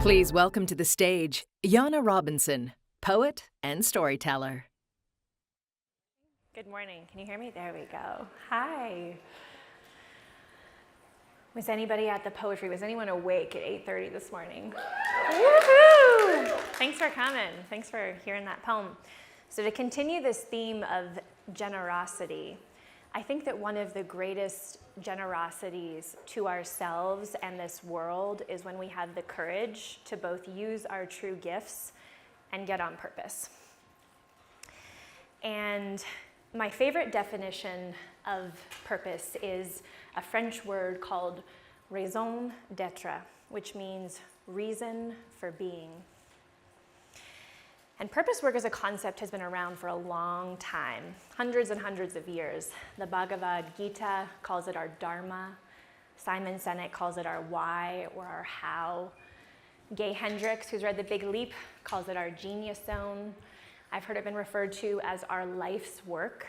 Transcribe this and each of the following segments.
Please welcome to the stage, Janne Robinson, poet and storyteller. Good morning. Can you hear me? There we go. Hi. Was anybody at the poetry? Was anyone awake at 8:30 this morning? Woohoo! Thanks for coming. Thanks for hearing that poem. So to continue this theme of generosity, I think that one of the greatest generosities to ourselves and this world is when we have the courage to both use our true gifts and get on purpose. And my favorite definition of purpose is a French word called raison d'être, which means reason for being. And purpose work as a concept has been around for a long time, hundreds and hundreds of years. The Bhagavad Gita calls it our dharma. Simon Sinek calls it our why or our how. Gay Hendricks, who's read The Big Leap, calls it our genius zone. I've heard it been referred to as our life's work.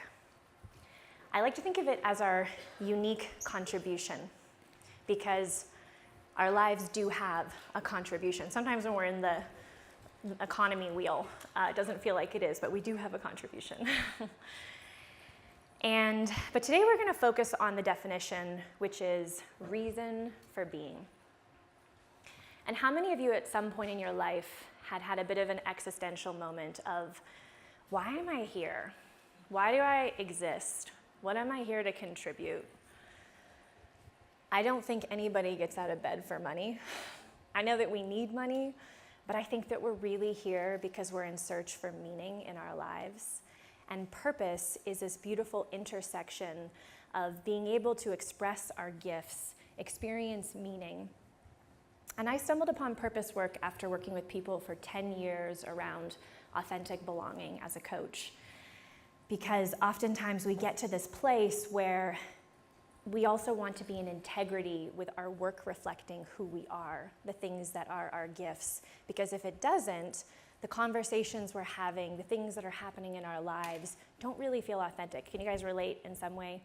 I like to think of it as our unique contribution, because our lives do have a contribution. Sometimes when we're in the economy wheel, it doesn't feel like it is, but we do have a contribution. But today we're going to focus on the definition, which is reason for being. And how many of you at some point in your life had a bit of an existential moment of, why am I here? Why do I exist? What am I here to contribute? I don't think anybody gets out of bed for money. I know that we need money, but I think that we're really here because we're in search for meaning in our lives. And purpose is this beautiful intersection of being able to express our gifts, experience meaning. And I stumbled upon purpose work after working with people for 10 years around authentic belonging as a coach. Because oftentimes we get to this place where we also want to be in integrity with our work reflecting who we are, the things that are our gifts. Because if it doesn't, the conversations we're having, the things that are happening in our lives don't really feel authentic. Can you guys relate in some way?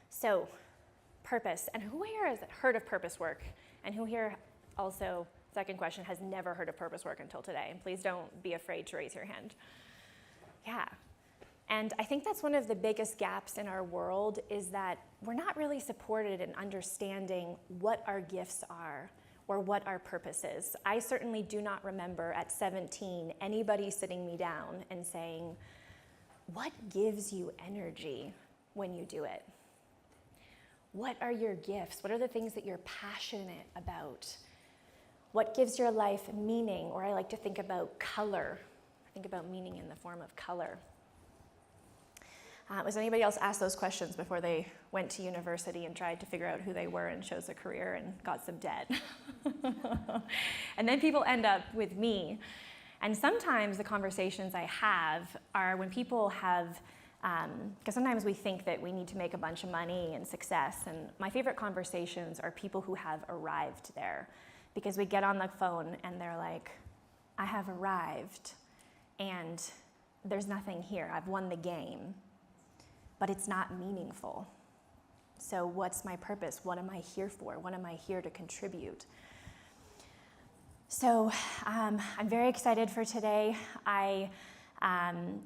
So, purpose. And who here has heard of purpose work? And who here also, second question, has never heard of purpose work until today? And please don't be afraid to raise your hand. Yeah. And I think that's one of the biggest gaps in our world, is that we're not really supported in understanding what our gifts are or what our purpose is. I certainly do not remember at 17 anybody sitting me down and saying, what gives you energy when you do it? What are your gifts? What are the things that you're passionate about? What gives your life meaning? Or I like to think about color. I think about meaning in the form of color. Was anybody else asked those questions before they went to university and tried to figure out who they were and chose a career and got some debt? And then people end up with me. And sometimes the conversations I have are when people have, because sometimes we think that we need to make a bunch of money and success. And my favorite conversations are people who have arrived there. Because we get on the phone and they're like, I have arrived and there's nothing here. I've won the game. But it's not meaningful. So what's my purpose? What am I here for? What am I here to contribute? So I'm very excited for today. I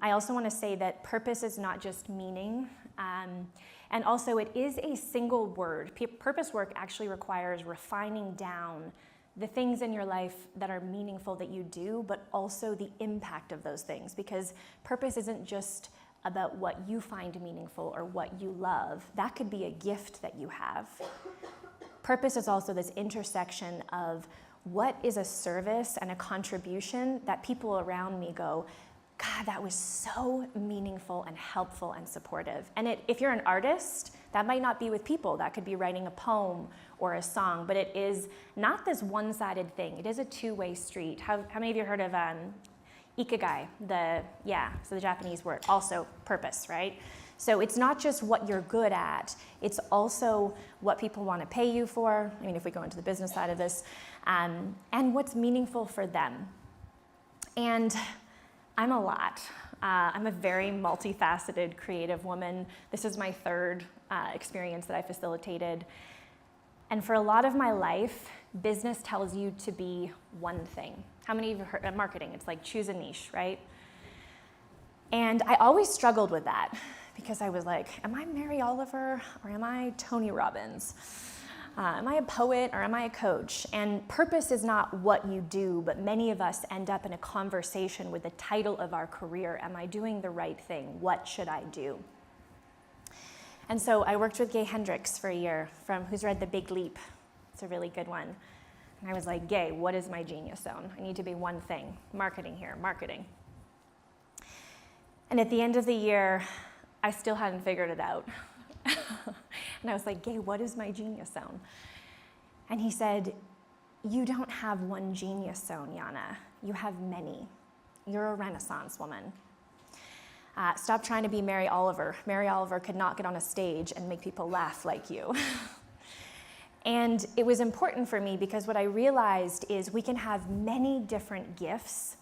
also want to say that purpose is not just meaning. And also it is a single word. Purpose work actually requires refining down the things in your life that are meaningful that you do, but also the impact of those things. Because purpose isn't just about what you find meaningful or what you love. That could be a gift that you have. Purpose is also this intersection of what is a service and a contribution that people around me go, God, that was so meaningful and helpful and supportive. And if you're an artist, that might not be with people. That could be writing a poem or a song, but it is not this one-sided thing. It is a two-way street. How many of you heard of Ikigai, the Japanese word, also purpose, right? So it's not just what you're good at, it's also what people want to pay you for, I mean, if we go into the business side of this, and what's meaningful for them. And I'm a lot. I'm a very multifaceted, creative woman. This is my third experience that I facilitated. And for a lot of my life, business tells you to be one thing. How many of you have heard marketing? It's like choose a niche, right? And I always struggled with that because I was like, am I Mary Oliver or am I Tony Robbins? Am I a poet or am I a coach? And purpose is not what you do, but many of us end up in a conversation with the title of our career. Am I doing the right thing? What should I do? And so I worked with Gay Hendricks for a year from Who's Read The Big Leap. It's a really good one. And I was like, Gay, what is my genius zone? I need to be one thing. Marketing here, marketing. And at the end of the year, I still hadn't figured it out. And I was like, Gay, what is my genius zone? And he said, you don't have one genius zone, Janne. You have many. You're a Renaissance woman. Stop trying to be Mary Oliver. Mary Oliver could not get on a stage and make people laugh like you. And it was important for me because what I realized is we can have many different gifts,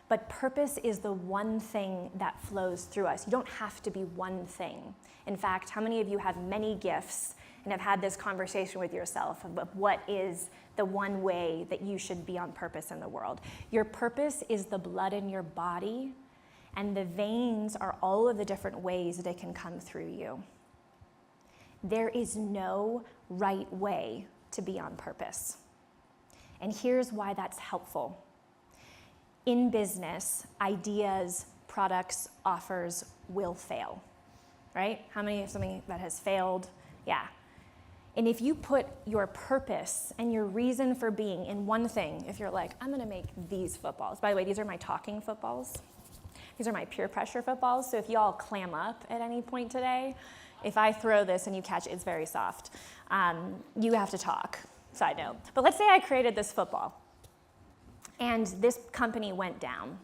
but purpose is the one thing that flows through us. You don't have to be one thing. In fact, how many of you have many gifts and have had this conversation with yourself about what is the one way that you should be on purpose in the world? Your purpose is the blood in your body, and the veins are all of the different ways that it can come through you. There is no right way to be on purpose. And here's why that's helpful. In business, ideas, products, offers will fail, right? How many of something that has failed? Yeah. And if you put your purpose and your reason for being in one thing, if you're like, I'm gonna make these footballs. By the way, these are my talking footballs. These are my peer pressure footballs. So if you all clam up at any point today, if I throw this and you catch it, it's very soft. You have to talk, side note. But let's say I created this football and this company went down.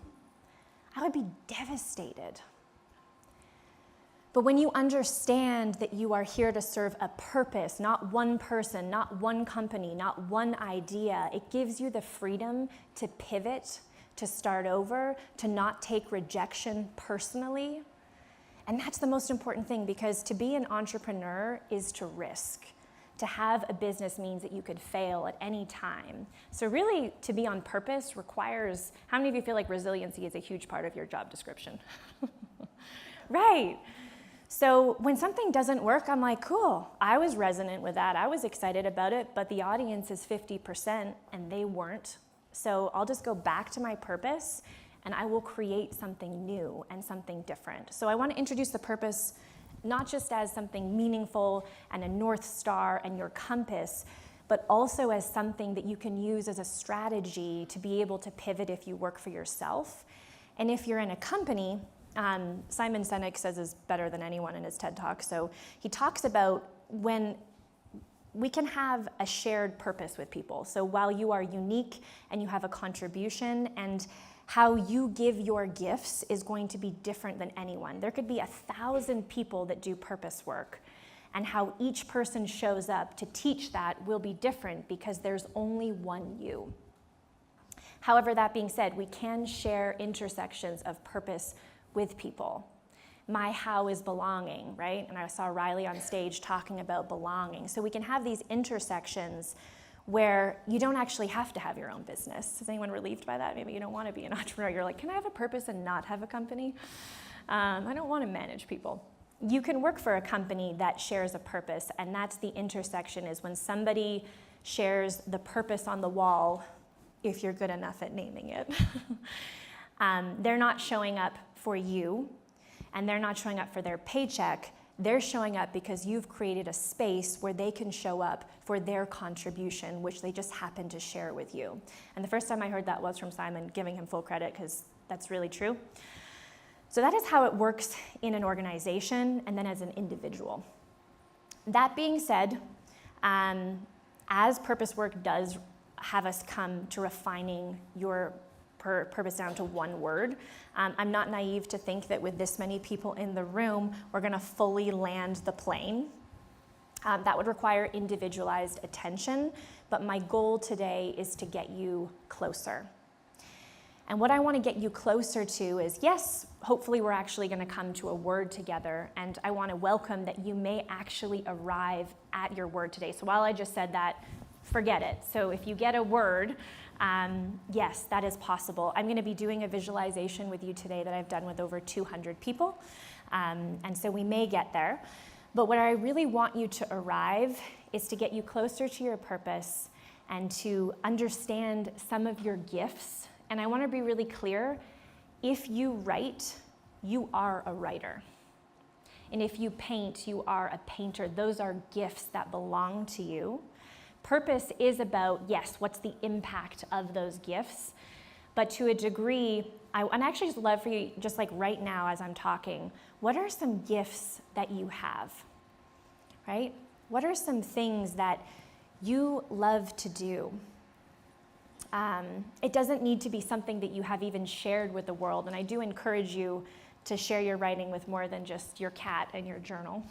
I would be devastated. But when you understand that you are here to serve a purpose, not one person, not one company, not one idea, it gives you the freedom to pivot, to start over, to not take rejection personally. And that's the most important thing, because to be an entrepreneur is to risk. To have a business means that you could fail at any time. So really, to be on purpose requires, how many of you feel like resiliency is a huge part of your job description? Right. So when something doesn't work, I'm like, cool, I was resonant with that. I was excited about it, but the audience is 50% and they weren't. So I'll just go back to my purpose and I will create something new and something different. So I want to introduce the purpose not just as something meaningful and a North Star and your compass, but also as something that you can use as a strategy to be able to pivot if you work for yourself. And if you're in a company, Simon Sinek says is better than anyone in his TED Talk. So he talks about when we can have a shared purpose with people. So while you are unique and you have a contribution, and how you give your gifts is going to be different than anyone. There could be 1,000 people that do purpose work, and how each person shows up to teach that will be different because there's only one you. However, that being said, we can share intersections of purpose with people. My how is belonging, right? And I saw Riley on stage talking about belonging. So we can have these intersections where you don't actually have to have your own business. Is anyone relieved by that? Maybe you don't want to be an entrepreneur. You're like, can I have a purpose and not have a company? I don't want to manage people. You can work for a company that shares a purpose, and that's the intersection, is when somebody shares the purpose on the wall, if you're good enough at naming it. They're not showing up for you, and they're not showing up for their paycheck. They're showing up because you've created a space where they can show up for their contribution, which they just happen to share with you. And the first time I heard that was from Simon, giving him full credit, because that's really true. So that is how it works in an organization and then as an individual. That being said, as purpose work does have us come to refining your purpose down to one word, I'm not naive to think that with this many people in the room, we're going to fully land the plane. That would require individualized attention, but my goal today is to get you closer. And what I want to get you closer to is, yes, hopefully we're actually going to come to a word together, and I want to welcome that you may actually arrive at your word today. So while I just said that, forget it. So if you get a word, yes, that is possible. I'm going to be doing a visualization with you today that I've done with over 200 people, and so we may get there. But what I really want you to arrive is to get you closer to your purpose and to understand some of your gifts. And I want to be really clear, if you write, you are a writer. And if you paint, you are a painter. Those are gifts that belong to you. Purpose is about, yes, what's the impact of those gifts? But to a degree, I'd actually just love for you, just like right now as I'm talking, what are some gifts that you have, right? What are some things that you love to do? It doesn't need to be something that you have even shared with the world, and I do encourage you to share your writing with more than just your cat and your journal.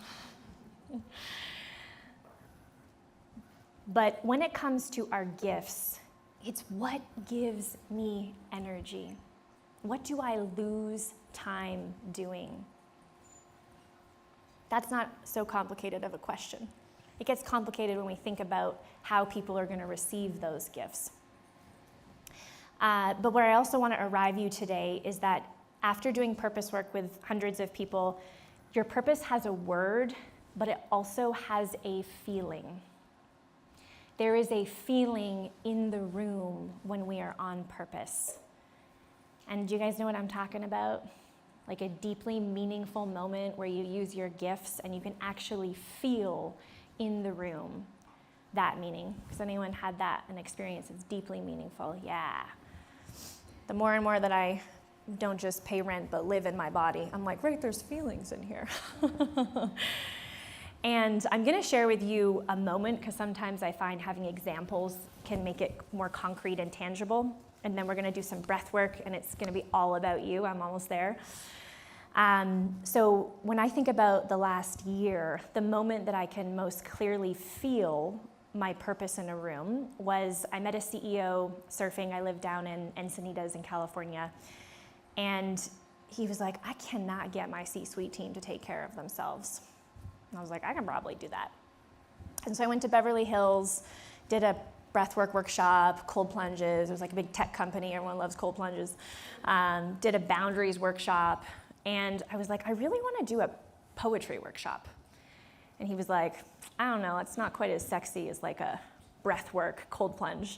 But when it comes to our gifts, it's what gives me energy. What do I lose time doing? That's not so complicated of a question. It gets complicated when we think about how people are going to receive those gifts. But where I also want to arrive you today is that after doing purpose work with hundreds of people, your purpose has a word, but it also has a feeling. There is a feeling in the room when we are on purpose. And do you guys know what I'm talking about? Like a deeply meaningful moment where you use your gifts and you can actually feel in the room that meaning. Has anyone had that, an experience that's deeply meaningful? Yeah. The more and more that I don't just pay rent but live in my body, I'm like, right, there's feelings in here. And I'm going to share with you a moment, because sometimes I find having examples can make it more concrete and tangible. And then we're going to do some breath work, and it's going to be all about you. I'm almost there. So when I think about the last year, the moment that I can most clearly feel my purpose in a room was I met a CEO surfing. I live down in Encinitas in California. And he was like, I cannot get my C-suite team to take care of themselves. And I was like, I can probably do that. And so I went to Beverly Hills, did a breathwork workshop, cold plunges. It was like a big tech company. Everyone loves cold plunges. Did a boundaries workshop. And I was like, I really want to do a poetry workshop. And he was like, I don't know, it's not quite as sexy as like a breathwork cold plunge.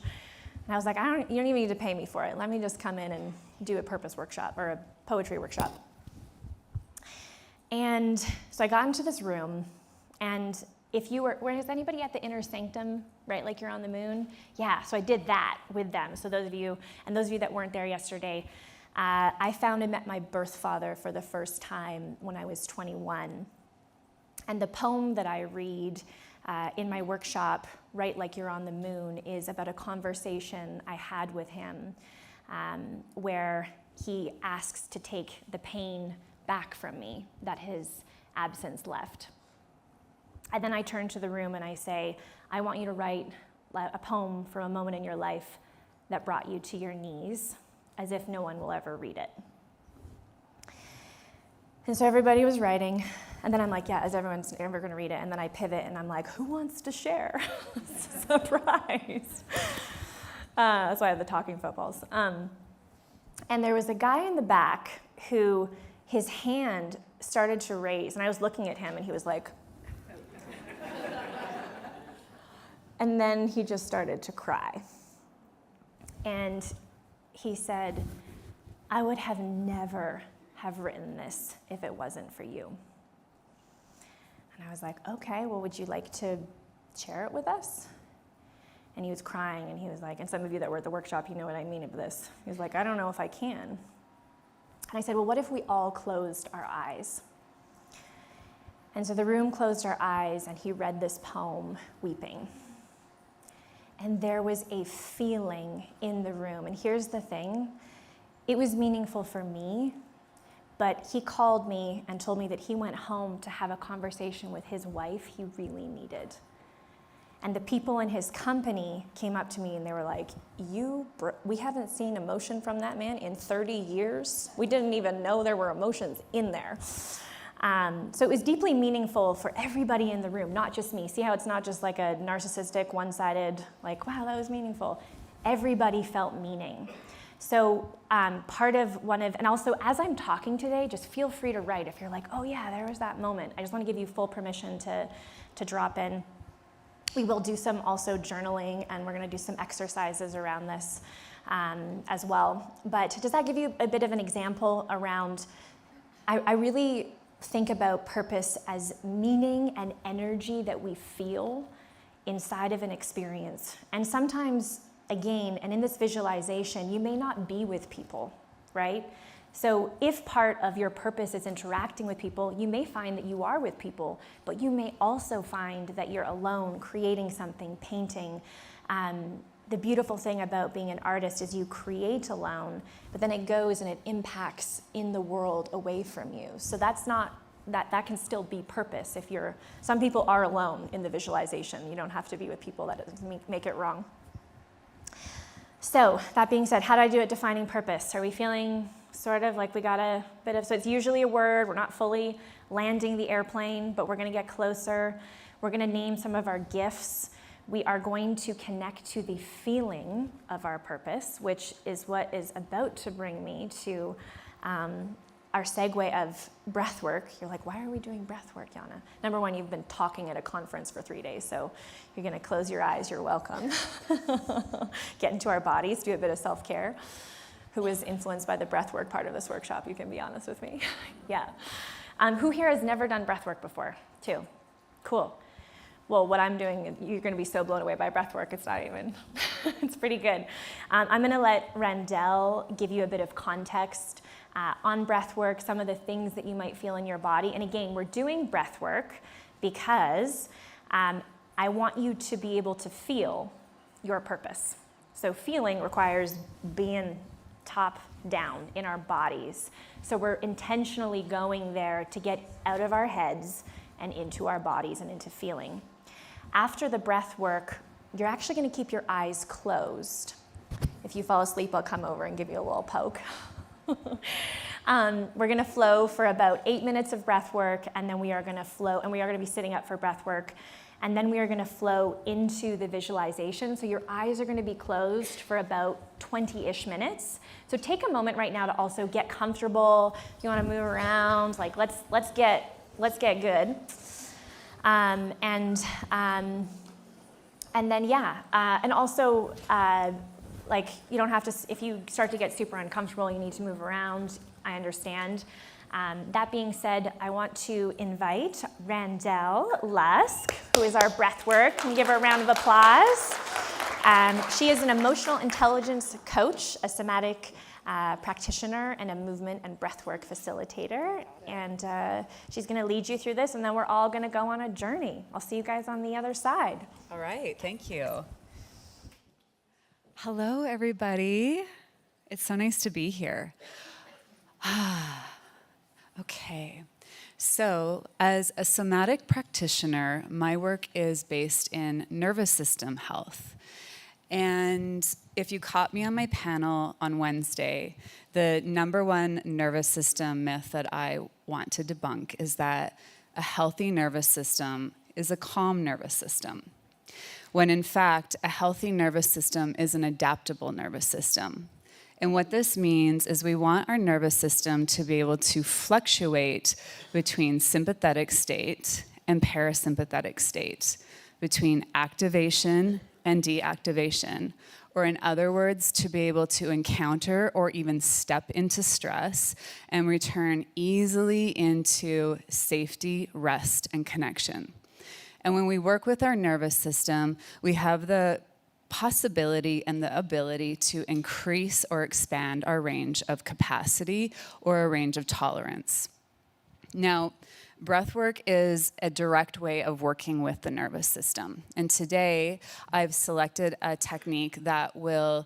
And I was like, you don't even need to pay me for it. Let me just come in and do a purpose workshop or a poetry workshop. And so I got into this room, and if you was anybody at the inner sanctum, right, like you're on the moon? Yeah, so I did that with them. So those of you that weren't there yesterday, I found and met my birth father for the first time when I was 21. And the poem that I read in my workshop, Right Like You're on the Moon, is about a conversation I had with him where he asks to take the pain back from me that his absence left. And then I turn to the room and I say, I want you to write a poem from a moment in your life that brought you to your knees, as if no one will ever read it. And so everybody was writing, and then I'm like, yeah, is everyone's ever going to read it? And then I pivot and I'm like, who wants to share? Surprise. That's why I have the talking footballs. And there was a guy in the back who his hand started to raise, and I was looking at him and he was like, and then he just started to cry. And he said, I would have never have written this if it wasn't for you. And I was like, okay, well, would you like to share it with us? And he was crying, and he was like, and some of you that were at the workshop, you know what I mean of this. He was like, I don't know if I can. And I said, well, what if we all closed our eyes? And so the room closed our eyes, and he read this poem, weeping. And there was a feeling in the room. And here's the thing, it was meaningful for me, but he called me and told me that he went home to have a conversation with his wife he really needed. And the people in his company came up to me and they were like, we haven't seen emotion from that man in 30 years. We didn't even know there were emotions in there. So it was deeply meaningful for everybody in the room, not just me. See how it's not just like a narcissistic, one-sided, like, wow, that was meaningful. Everybody felt meaning. So and also as I'm talking today, just feel free to write if you're like, oh yeah, there was that moment. I just want to give you full permission to drop in. We will do some also journaling, and we're going to do some exercises around this as well. But does that give you a bit of an example around, I really think about purpose as meaning and energy that we feel inside of an experience. And sometimes, again, and in this visualization, you may not be with people, right? So if part of your purpose is interacting with people, you may find that you are with people, but you may also find that you're alone, creating something, painting. The beautiful thing about being an artist is you create alone, but then it goes and it impacts in the world away from you. So that can still be purpose. Some people are alone in the visualization. You don't have to be with people. That doesn't make it wrong. So that being said, how do I do it defining purpose? Are we feeling sort of like we got a bit of, so it's usually a word, we're not fully landing the airplane, but we're gonna get closer. We're gonna name some of our gifts. We are going to connect to the feeling of our purpose, which is what is about to bring me to our segue of breath work. You're like, why are we doing breath work, Janne? Number one, you've been talking at a conference for 3 days, so you're gonna close your eyes, you're welcome. Get into our bodies, do a bit of self-care. Who was influenced by the breathwork part of this workshop? You can be honest with me. Yeah. Who here has never done breathwork before? Too. Cool. Well, what I'm doing, you're going to be so blown away by breathwork. It's not even. It's pretty good. I'm going to let Randell give you a bit of context on breathwork, some of the things that you might feel in your body. And again, we're doing breathwork because I want you to be able to feel your purpose. So feeling requires being top down in our bodies. So we're intentionally going there to get out of our heads and into our bodies and into feeling. After the breath work, you're actually going to keep your eyes closed. If you fall asleep, I'll come over and give you a little poke. We're going to flow for about 8 minutes of breath work, and then we are going to flow, and we are going to be sitting up for breath work. And then we are going to flow into the visualization. So your eyes are going to be closed for about 20-ish minutes. So take a moment right now to also get comfortable. If you want to move around, like let's get good. And then and also like you don't have to. If you start to get super uncomfortable, you need to move around. I understand. That being said, I want to invite Randell Lusk, who is our breathwork. Can you give her a round of applause? She is an emotional intelligence coach, a somatic practitioner, and a movement and breathwork facilitator. And she's going to lead you through this, and then we're all going to go on a journey. I'll see you guys on the other side. All right, thank you. Hello, everybody. It's so nice to be here. Okay, so as a somatic practitioner, my work is based in nervous system health. And if you caught me on my panel on Wednesday, the number one nervous system myth that I want to debunk is that a healthy nervous system is a calm nervous system, when in fact, a healthy nervous system is an adaptable nervous system. And what this means is we want our nervous system to be able to fluctuate between sympathetic state and parasympathetic state, between activation and deactivation, or in other words, to be able to encounter or even step into stress and return easily into safety, rest, and connection. And when we work with our nervous system, we have the possibility and the ability to increase or expand our range of capacity or a range of tolerance. Now, breathwork is a direct way of working with the nervous system. And today, I've selected a technique that will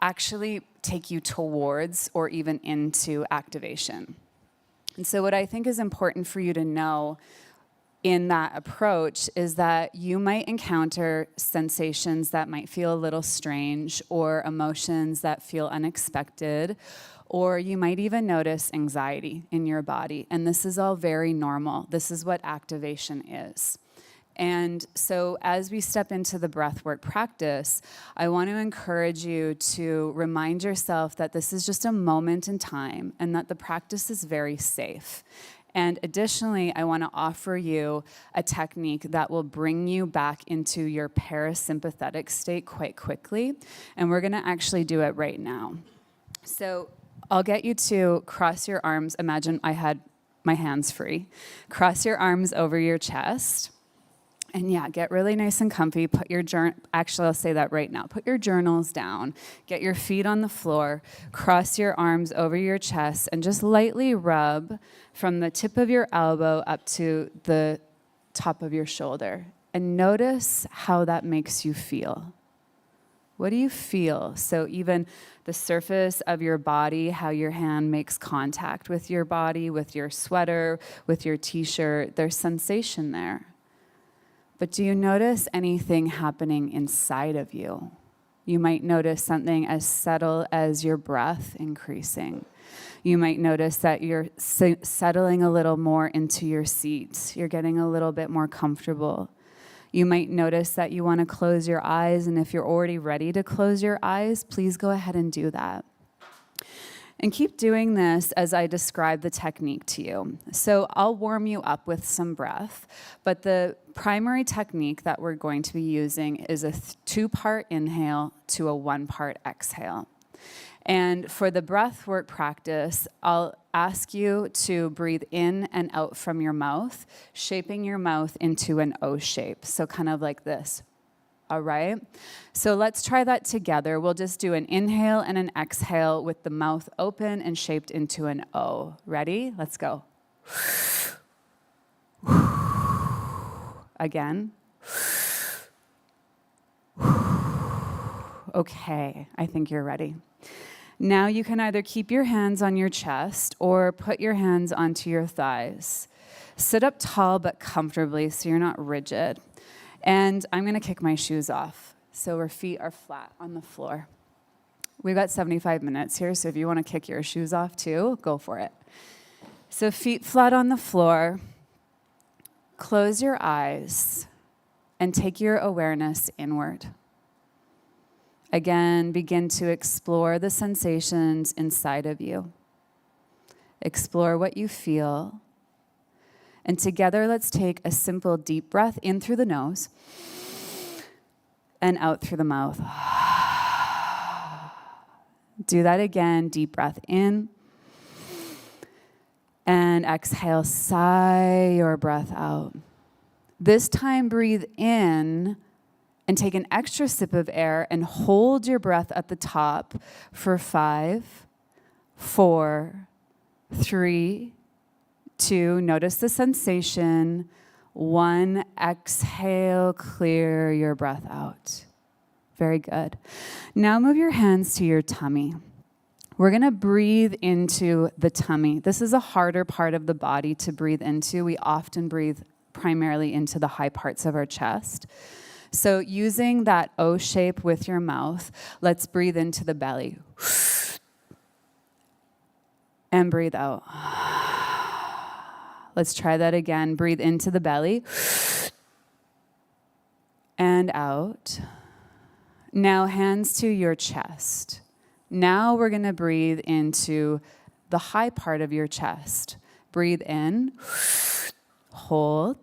actually take you towards or even into activation. And so what I think is important for you to know in that approach is that you might encounter sensations that might feel a little strange or emotions that feel unexpected, or you might even notice anxiety in your body. And this is all very normal. This is what activation is. And so as we step into the breathwork practice, I want to encourage you to remind yourself that this is just a moment in time and that the practice is very safe. And additionally, I want to offer you a technique that will bring you back into your parasympathetic state quite quickly. And we're going to actually do it right now. So I'll get you to cross your arms. Imagine I had my hands free. Cross your arms over your chest. And yeah, get really nice and comfy. Put your actually, I'll say that right now. Put your journals down. Get your feet on the floor. Cross your arms over your chest and just lightly rub from the tip of your elbow up to the top of your shoulder. And notice how that makes you feel. What do you feel? So even the surface of your body, how your hand makes contact with your body, with your sweater, with your t-shirt, there's sensation there. But do you notice anything happening inside of you? You might notice something as subtle as your breath increasing. You might notice that you're settling a little more into your seat. You're getting a little bit more comfortable. You might notice that you want to close your eyes, and if you're already ready to close your eyes, please go ahead and do that. And keep doing this as I describe the technique to you. So I'll warm you up with some breath, but the primary technique that we're going to be using is a 2-part inhale to a 1-part exhale. And for the breath work practice, I'll ask you to breathe in and out from your mouth, shaping your mouth into an O shape. So kind of like this. All right? So let's try that together. We'll just do an inhale and an exhale with the mouth open and shaped into an O. Ready? Let's go. Again. Okay, I think you're ready. Now you can either keep your hands on your chest or put your hands onto your thighs. Sit up tall but comfortably so you're not rigid. And I'm going to kick my shoes off so our feet are flat on the floor. We've got 75 minutes here, so if you want to kick your shoes off too, go for it. So feet flat on the floor. Close your eyes and take your awareness inward. Again, begin to explore the sensations inside of you. Explore what you feel. And together, let's take a simple deep breath in through the nose and out through the mouth. Do that again. Deep breath in. And exhale, sigh your breath out. This time, breathe in and take an extra sip of air and hold your breath at the top for 5, 4, 3, 2, notice the sensation. 1, exhale, clear your breath out. Very good. Now move your hands to your tummy. We're going to breathe into the tummy. This is a harder part of the body to breathe into. We often breathe primarily into the high parts of our chest. So using that O shape with your mouth, let's breathe into the belly. And breathe out. Let's try that again. Breathe into the belly and out. Now hands to your chest. Now we're going to breathe into the high part of your chest. Breathe in, hold,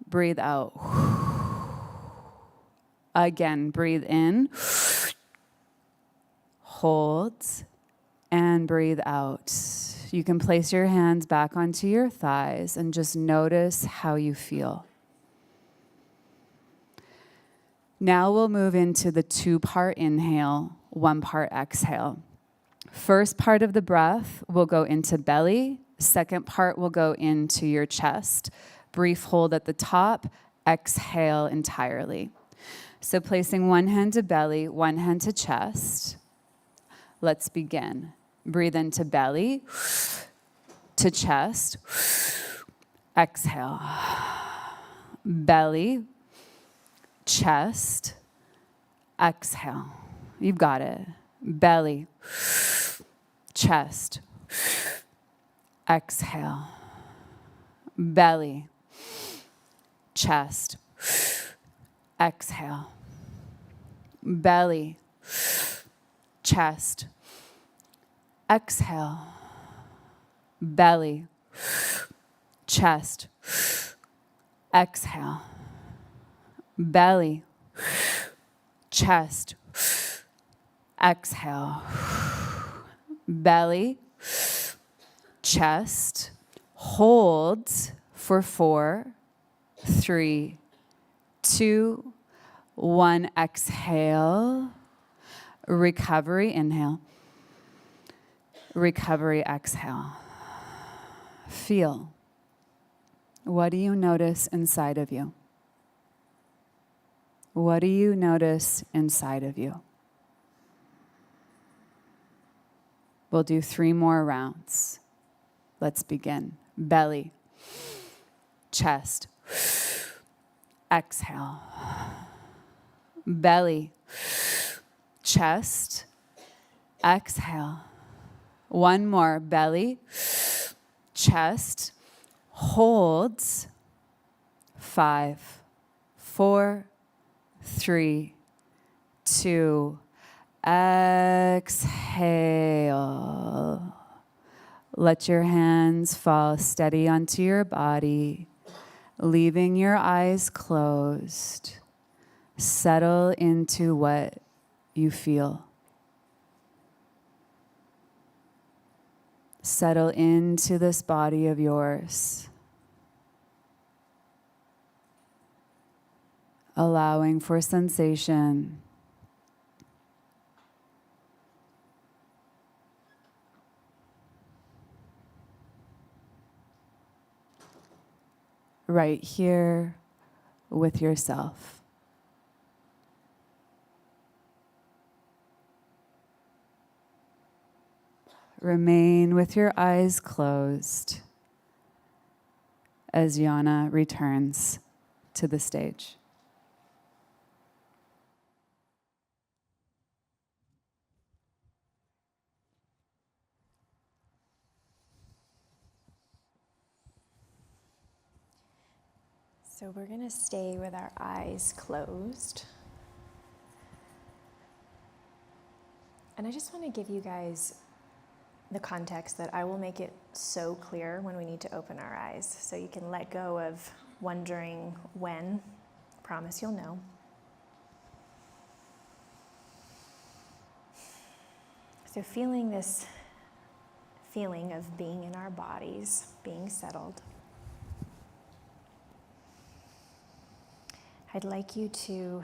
breathe out. Again, breathe in, hold, and breathe out. You can place your hands back onto your thighs and just notice how you feel. Now we'll move into the 2-part inhale, 1-part exhale. First part of the breath will go into belly. Second part will go into your chest. Brief hold at the top. Exhale entirely. So placing one hand to belly, one hand to chest. Let's begin. Breathe into belly, to chest. Exhale. belly, chest, exhale. You've got it. Belly, chest, exhale. Belly, chest, exhale. Belly, chest, exhale. Belly, chest, exhale. Belly, chest, exhale. Belly, chest, hold for 4, 3, 2, 1. Exhale. Recovery, inhale. Recovery, exhale. Feel. What do you notice inside of you? What do you notice inside of you? We'll do 3 more rounds. Let's begin. Belly, chest, exhale. Belly, chest, exhale. 1 more. Belly, chest, holds. 5, 4, 3, 2, exhale. Let your hands fall steady onto your body, leaving your eyes closed. Settle into what you feel. Settle into this body of yours. Allowing for sensation. Right here with yourself. Remain with your eyes closed as Janne returns to the stage. So we're going to stay with our eyes closed. And I just want to give you guys the context that I will make it so clear when we need to open our eyes, so you can let go of wondering when. I promise you'll know. So feeling this feeling of being in our bodies, being settled, I'd like you to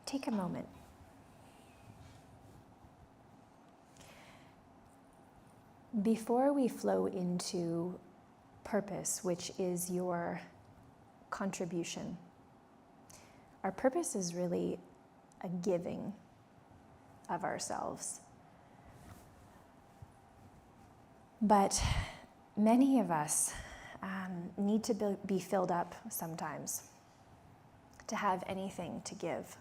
take a moment. Before we flow into purpose, which is your contribution, our purpose is really a giving of ourselves. But many of us need to be filled up sometimes to have anything to give.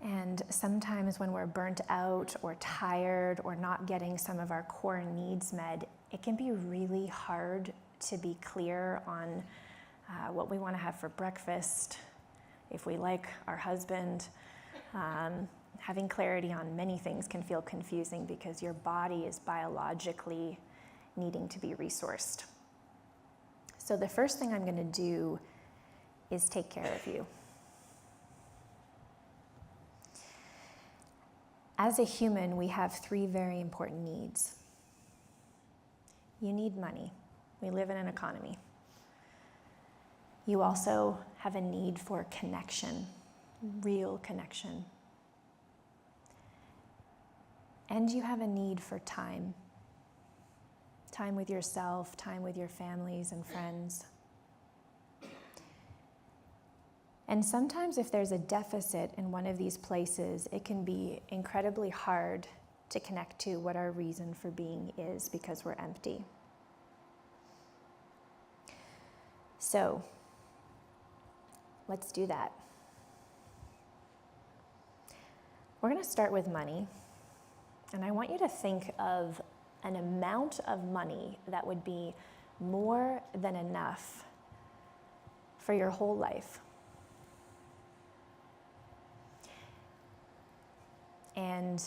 And sometimes when we're burnt out or tired or not getting some of our core needs met, it can be really hard to be clear on what we want to have for breakfast, if we like our husband. Having clarity on many things can feel confusing because your body is biologically needing to be resourced. So the first thing I'm going to do is take care of you. As a human, we have 3 very important needs. You need money. We live in an economy. You also have a need for connection, real connection. And you have a need for time. Time with yourself, time with your families and friends. And sometimes if there's a deficit in one of these places, it can be incredibly hard to connect to what our reason for being is because we're empty. So let's do that. We're going to start with money, and I want you to think of an amount of money that would be more than enough for your whole life. And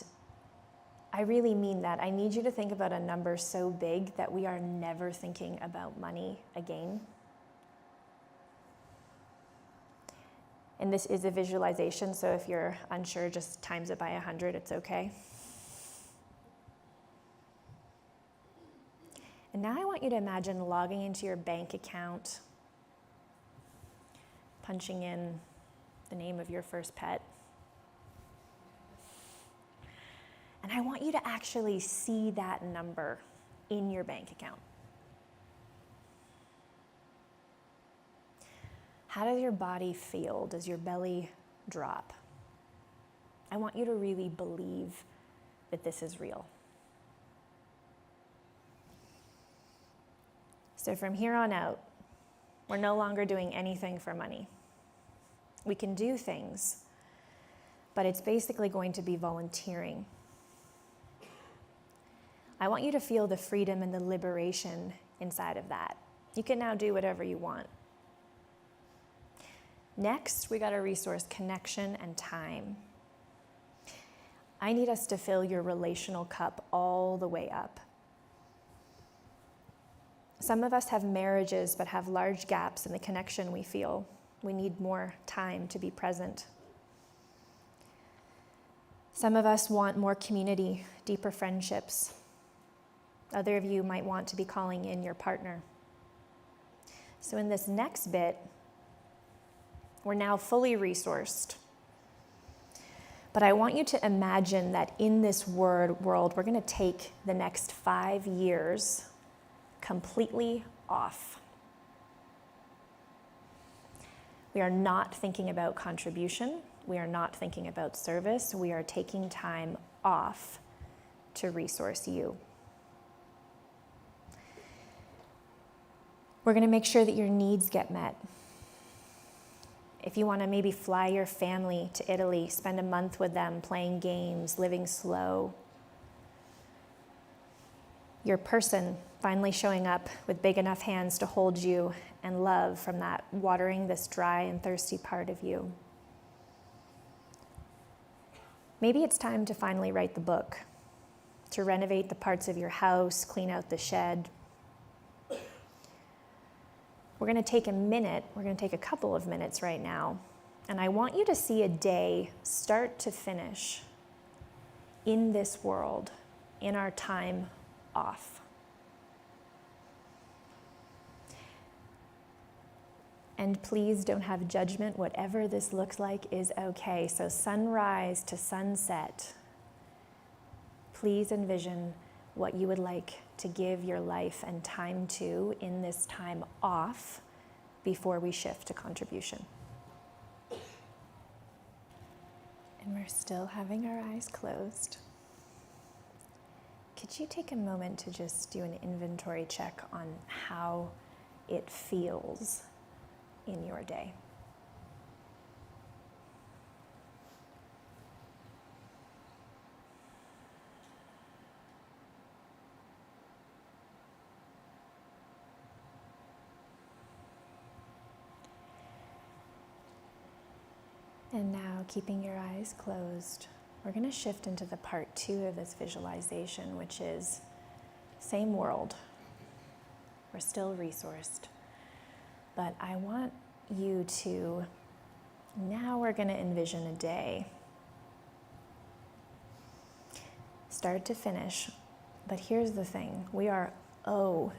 I really mean that. I need you to think about a number so big that we are never thinking about money again. And this is a visualization, so if you're unsure, just times it by 100, it's okay. And now I want you to imagine logging into your bank account, punching in the name of your first pet. And I want you to actually see that number in your bank account. How does your body feel? Does your belly drop? I want you to really believe that this is real. So from here on out, we're no longer doing anything for money. We can do things, but it's basically going to be volunteering. I want you to feel the freedom and the liberation inside of that. You can now do whatever you want. Next, we got to resource connection and time. I need us to fill your relational cup all the way up. Some of us have marriages but have large gaps in the connection we feel. We need more time to be present. Some of us want more community, deeper friendships. Other of you might want to be calling in your partner. So in this next bit, we're now fully resourced. But I want you to imagine that in this world, we're going to take the next 5 years completely off. We are not thinking about contribution. We are not thinking about service. We are taking time off to resource you. We're going to make sure that your needs get met. If you want to maybe fly your family to Italy, spend a month with them playing games, living slow. Your person finally showing up with big enough hands to hold you and love from that watering this dry and thirsty part of you. Maybe it's time to finally write the book, to renovate the parts of your house, clean out the shed. We're going to take a couple of minutes right now, and I want you to see a day start to finish in this world, in our time off. And please don't have judgment. Whatever this looks like is okay. So sunrise to sunset, please envision what you would like to give your life and time to in this time off before we shift to contribution. And we're still having our eyes closed. Could you take a moment to just do an inventory check on how it feels in your day? And now, keeping your eyes closed, we're going to shift into the part 2 of this visualization, which is same world. We're still resourced. But I want you to, now we're going to envision a day, start to finish. But here's the thing, we are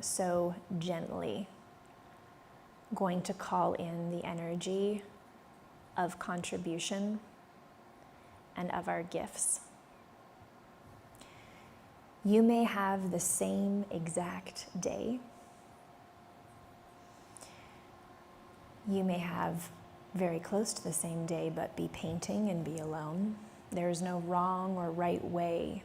so gently going to call in the energy of contribution and of our gifts. You may have the same exact day. You may have very close to the same day, but be painting and be alone. There's no wrong or right way.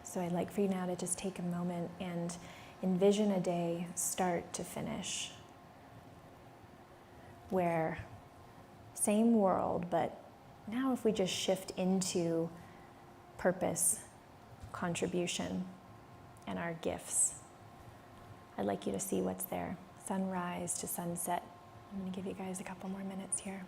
So I'd like for you now to just take a moment and envision a day start to finish where same world, but now if we just shift into purpose, contribution, and our gifts. I'd like you to see what's there. Sunrise to sunset. I'm going to give you guys a couple more minutes here.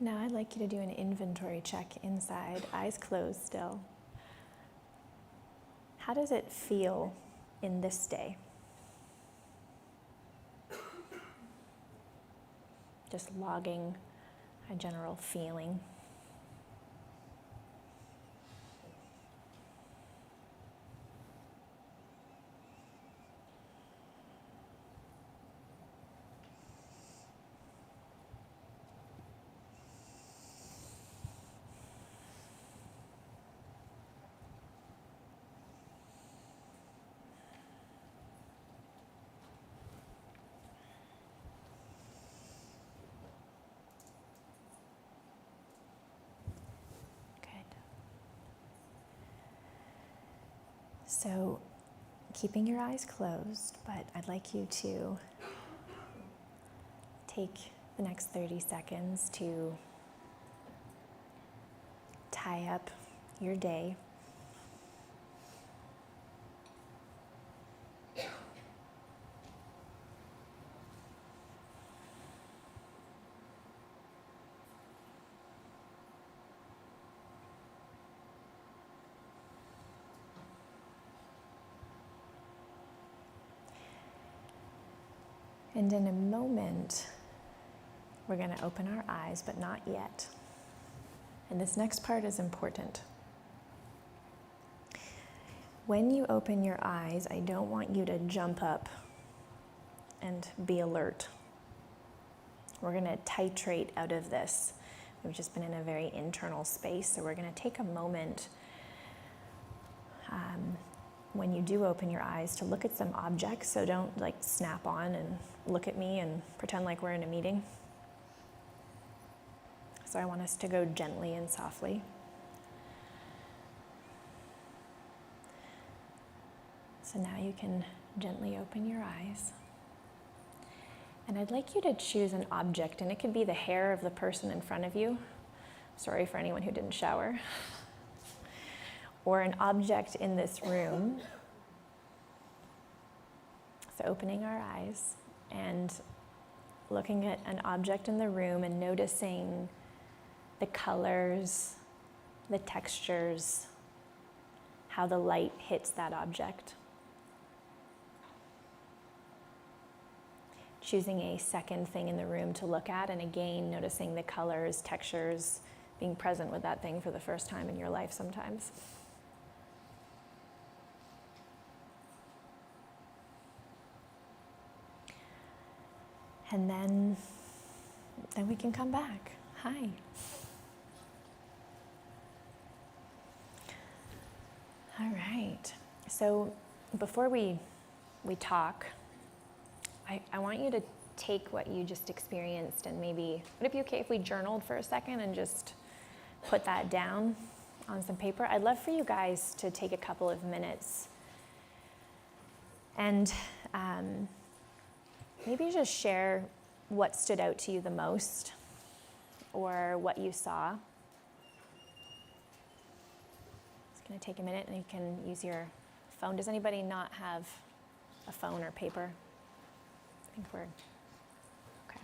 Now I'd like you to do an inventory check inside, eyes closed still. How does it feel in this day? Just logging a general feeling. So, keeping your eyes closed, but I'd like you to take the next 30 seconds to tie up your day. And in a moment, we're going to open our eyes, but not yet. And this next part is important. When you open your eyes, I don't want you to jump up and be alert. We're going to titrate out of this. We've just been in a very internal space, so we're going to take a moment when you do open your eyes to look at some objects. So don't like snap on and look at me and pretend like we're in a meeting. So I want us to go gently and softly. So now you can gently open your eyes. And I'd like you to choose an object, and it could be the hair of the person in front of you. Sorry for anyone who didn't shower. Or an object in this room. So opening our eyes and looking at an object in the room and noticing the colors, the textures, how the light hits that object. Choosing a second thing in the room to look at, and again, noticing the colors, textures, being present with that thing for the first time in your life sometimes. And then we can come back. Hi. All right. So before we talk, I want you to take what you just experienced and maybe, would it be okay if we journaled for a second and just put that down on some paper? I'd love for you guys to take a couple of minutes and maybe just share what stood out to you the most or what you saw. It's going to take a minute and you can use your phone. Does anybody not have a phone or paper? I think we're okay.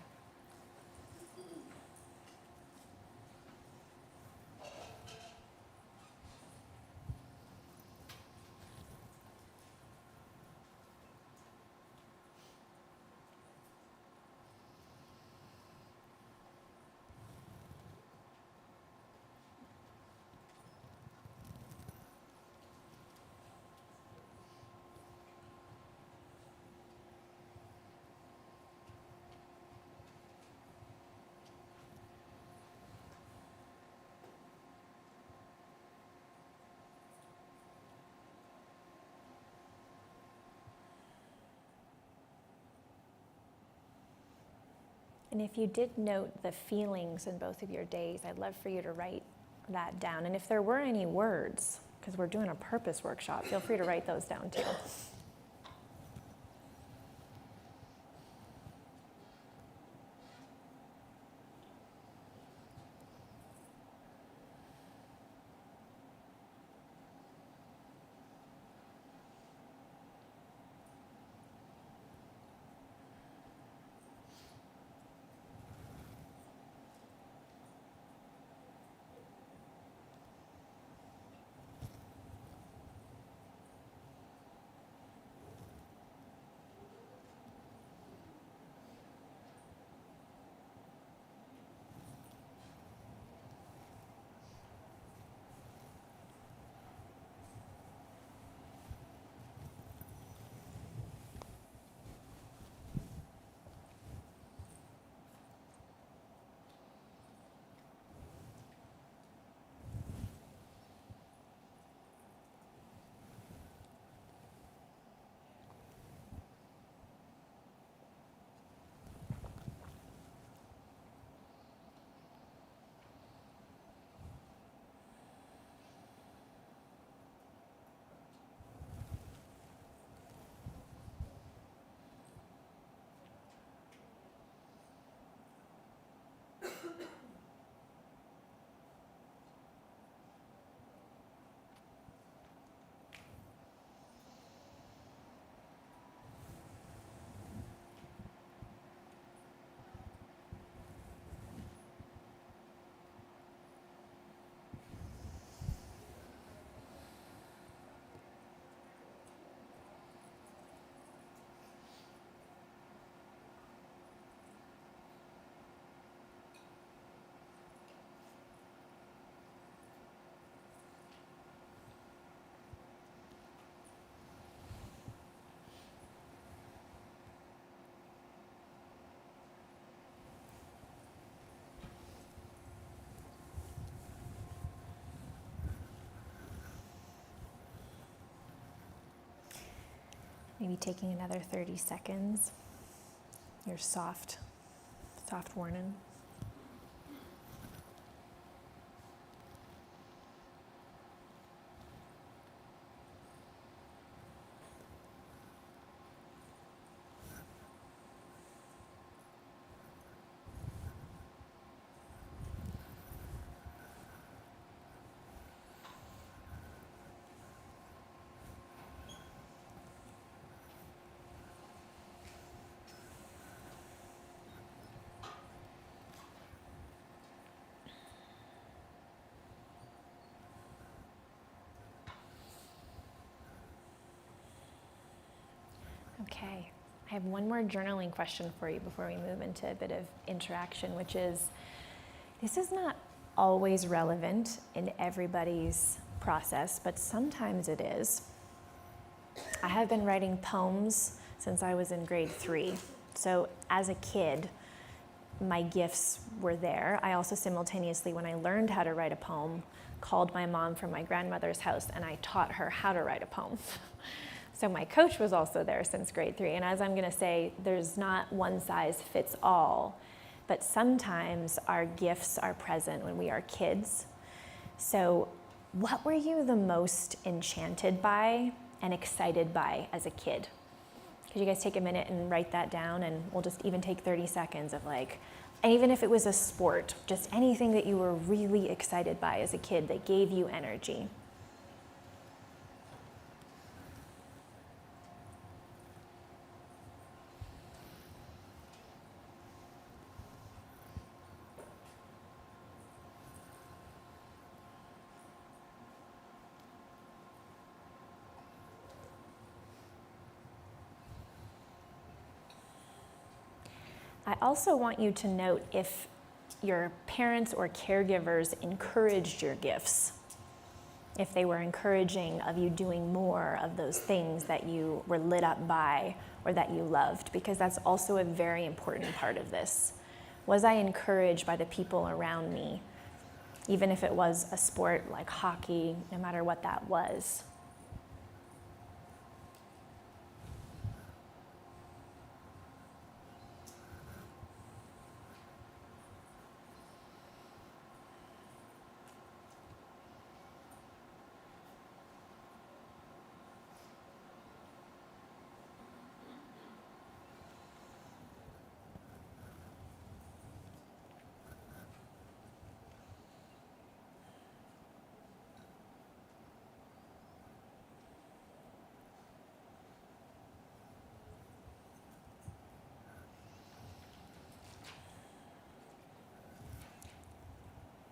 And if you did note the feelings in both of your days, I'd love for you to write that down. And if there were any words, because we're doing a purpose workshop, feel free to write those down too. Maybe taking another 30 seconds. Your soft warning. Okay, I have one more journaling question for you before we move into a bit of interaction, which is, this is not always relevant in everybody's process, but sometimes it is. I have been writing poems since I was in grade 3. So as a kid, my gifts were there. I also simultaneously, when I learned how to write a poem, called my mom from my grandmother's house and I taught her how to write a poem. So my coach was also there since grade 3. And as I'm going to say, there's not one size fits all, but sometimes our gifts are present when we are kids. So what were you the most enchanted by and excited by as a kid? Could you guys take a minute and write that down, and we'll just even take 30 seconds of like, and even if it was a sport, just anything that you were really excited by as a kid that gave you energy. I also want you to note if your parents or caregivers encouraged your gifts, if they were encouraging of you doing more of those things that you were lit up by or that you loved, because that's also a very important part of this. Was I encouraged by the people around me, even if it was a sport like hockey, no matter what that was?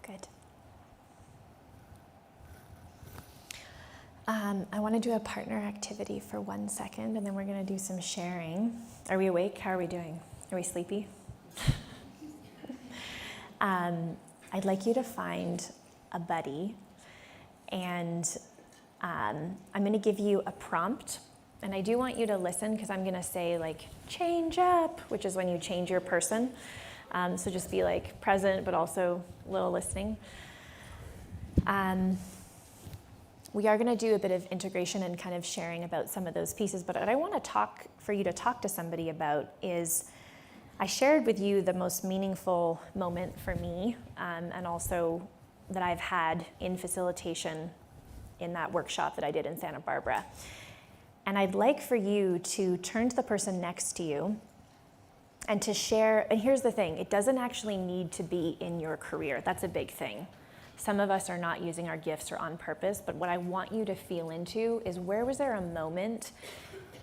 Good. I want to do a partner activity for 1 second, and then we're going to do some sharing. Are we awake? How are we doing? Are we sleepy? I'd like you to find a buddy, and I'm going to give you a prompt, and I do want you to listen because I'm going to say like, change up, which is when you change your person. So just be like present, but also a little listening. We are going to do a bit of integration and kind of sharing about some of those pieces, but what I want to for you to talk to somebody about is, I shared with you the most meaningful moment for me, and also that I've had in facilitation in that workshop that I did in Santa Barbara. And I'd like for you to turn to the person next to you and to share, and here's the thing, it doesn't actually need to be in your career. That's a big thing. Some of us are not using our gifts or on purpose, but what I want you to feel into is, where was there a moment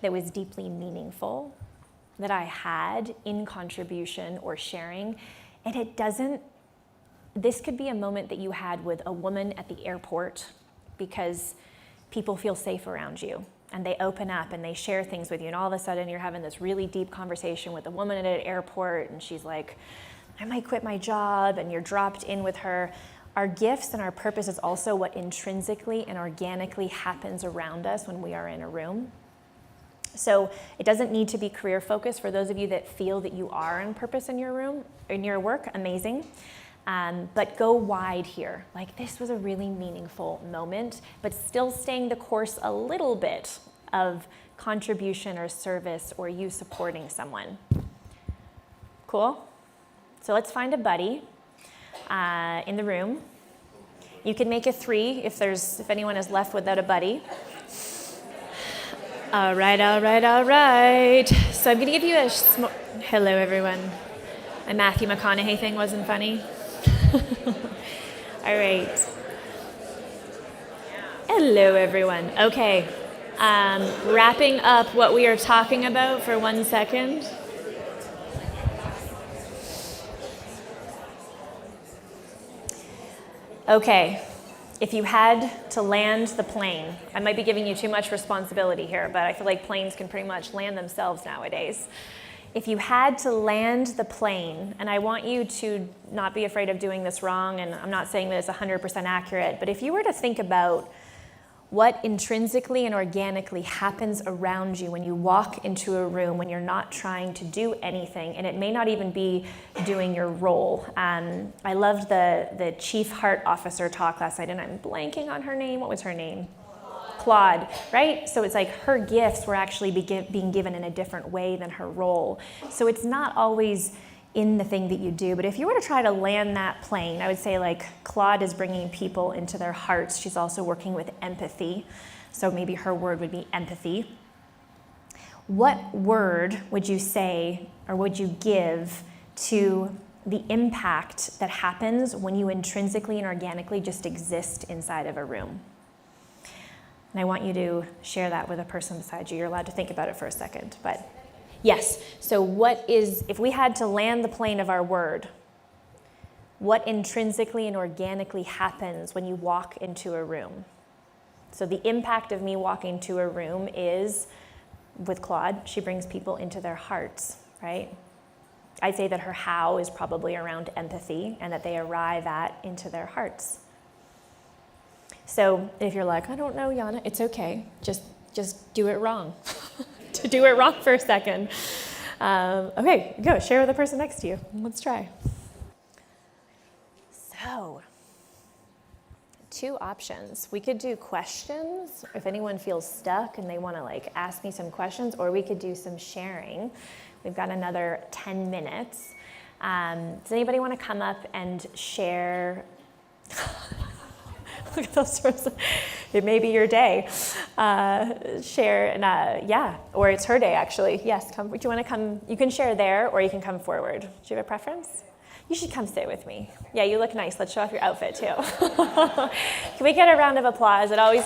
that was deeply meaningful that I had in contribution or sharing? And this could be a moment that you had with a woman at the airport because people feel safe around you and they open up and they share things with you, and all of a sudden you're having this really deep conversation with a woman at an airport and she's like, I might quit my job, and you're dropped in with her. Our gifts and our purpose is also what intrinsically and organically happens around us when we are in a room. So it doesn't need to be career focused. For those of you that feel that you are on purpose in your room, in your work, amazing. But go wide here. Like, this was a really meaningful moment, but still staying the course a little bit of contribution or service or you supporting someone. Cool? So let's find a buddy in the room. You can make a 3 if anyone is left without a buddy. All right. So I'm going to give you hello, everyone. My Matthew McConaughey thing wasn't funny. All right. Hello, everyone. Okay. Wrapping up what we are talking about for 1 second. Okay. If you had to land the plane, I might be giving you too much responsibility here, but I feel like planes can pretty much land themselves nowadays. If you had to land the plane, and I want you to not be afraid of doing this wrong, and I'm not saying that it's 100% accurate, but if you were to think about What intrinsically and organically happens around you when you walk into a room when you're not trying to do anything, and it may not even be doing your role. I loved the Chief Heart Officer talk last night, and I'm blanking on her name. What was her name? Claude, right? So it's like her gifts were actually being given in a different way than her role. So it's not always in the thing that you do, but if you were to try to land that plane, I would say like Claude is bringing people into their hearts. She's also working with empathy. So maybe her word would be empathy. What word would you say or would you give to the impact that happens when you intrinsically and organically just exist inside of a room? And I want you to share that with a person beside you. You're allowed to think about it for a second, but yes. So if we had to land the plane of our word, what intrinsically and organically happens when you walk into a room? So the impact of me walking to a room is, with Claude, she brings people into their hearts, right? I'd say that her how is probably around empathy and that they arrive into their hearts. So if you're like, I don't know, Janne, it's okay. Just do it wrong. To do it wrong for a second. Okay, go. Share with the person next to you. Let's try. So, 2 options. We could do questions if anyone feels stuck and they want to like ask me some questions, or we could do some sharing. We've got another 10 minutes. Does anybody want to come up and share? Look at those sorts of, it may be your day. Share, and or it's her day actually. Yes, come. Do you want to come? You can share there, or you can come forward. Do you have a preference? You should come sit with me. Yeah, you look nice. Let's show off your outfit too. Can we get a round of applause? It always